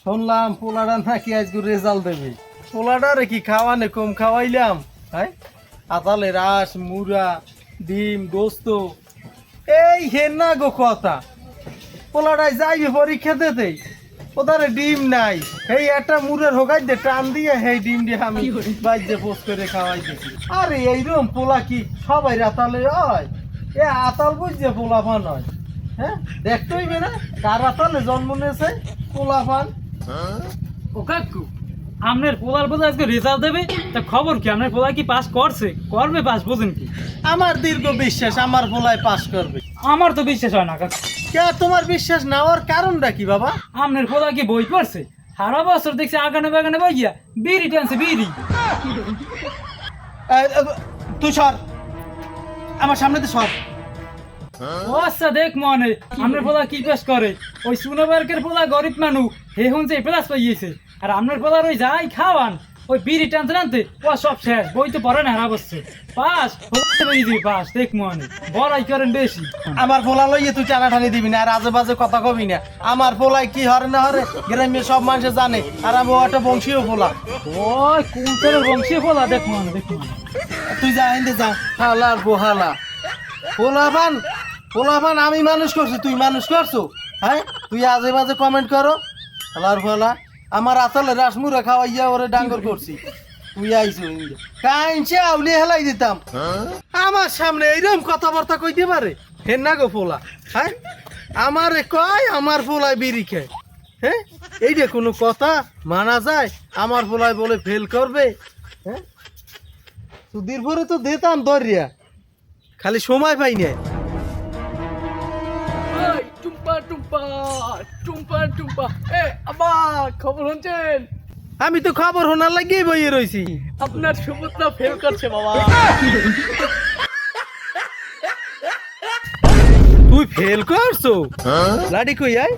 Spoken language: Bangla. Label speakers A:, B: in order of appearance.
A: শুনলাম পোলাটা নাকি আজকে রেজাল্ট দেবে। পোলাটারে কি খাওয়ানে কম খাওয়াইলাম? হ্যাঁ, আতালে রাস মুড়া ডিম গোস্ত এই হেন না গো কথা। পোলাটাই যাইবে পরীক্ষা দিতে, ওদারে ডিম নাই, এই একটা মুড়ের হোগাই দে টান দিয়ে সেই ডিম দিয়ে আমি বাইরে পোস্ট করে খাওয়াই দিছি। আরে এইরকম পোলা কি সবাই আতালে হয়? এ আতাল বুঝছে পোলাফান হয়? হ্যাঁ, দেখতে হইবে না কার আতালে জন্ম নিয়েছে পোলাফান।
B: ও কাকু, আপনার পোলার বোধ আজকে রেজাল্ট দেবে, তা খবর কি? আপনার পোলা কি পাস করছে? করবে পাস, বোঝেন কি?
A: আমার দীর্ঘ বিশ্বাস আমার পোলায় পাস করবে।
B: আমার তো বিশ্বাস হয় না কাকু।
A: কে তোমার বিশ্বাস না হওয়ার কারণটা কি বাবা?
B: আপনার পোলা কি বই পড়ছে? সারা বছর দেখছি আগানে বাগানে বইয়া বিড়ি টানছে বিড়ি।
A: তুই সর, আমার সামনে তো সর।
B: ও আচ্ছা, দেখ মনে আপনার পোলা কি পাস করে। ওই সুনাবার্কের পোলা গরিব মানুষ, হে হুনছে প্লাস পাইয়েছে। আর আপনার পোলার ওই যাই খাওয়ান, ওই বিড়ি টানতে টানতে ও সব শেষ, বই তো পড়ে না হারা বসছে। পাস পাস, দেখ মনে বড়াই করেন বেশি।
A: আমার পোলা লইয়ে তুই টানাটানি দিবি না আর আজে বাজে কথা কবি না। আমার পোলায় কি হরে না হরে গ্রামে সব মানুষে জানে, আর আমি একটা বংশীয় পোলা।
B: ওই কোন বংশীয় পোলা, দেখ মনে দেখ মনে।
A: তুই যা হিন্দে যা, হালার পোহালা পোলাপান। পোলাপান আমি মানুষ করছি, তুই মানুষ করছো? হ্যাঁ, তুই আজে বাজে কমেন্ট করো হালার পোলা। আমার আসলে রাসমুরা খাওয়াইয়া ওরে ডাঙ্গর করছি, তুই আইছো হিন্দে কাইনছে আউলিয়ে হেলাই দিতাম। আমার সামনে এইরকম কথাবার্তা কইতে পারে? হেন না গো পোলা। হ্যাঁ, আমারে কয় আমার পোলায় বিড়ি খায়। হ্যাঁ, এইটা কোনো কথা মানা যায়? আমার পোলায় বলে ফেল করবে? হ্যাঁ, সুদীর পরে তো দিতাম দরিয়া, খালি সময় পাই না।
B: টুম্পা টুম্পা টুম্পা টুম্পা, এ আবার খবর শুনছেন?
A: আমি তো খবর শোনার লাগিয়ে বইয়ে রয়েছি।
B: আপনার সুপুত্রা ফেল করছে বাবা।
A: তুই ফেল করছো? লাডি কই আয়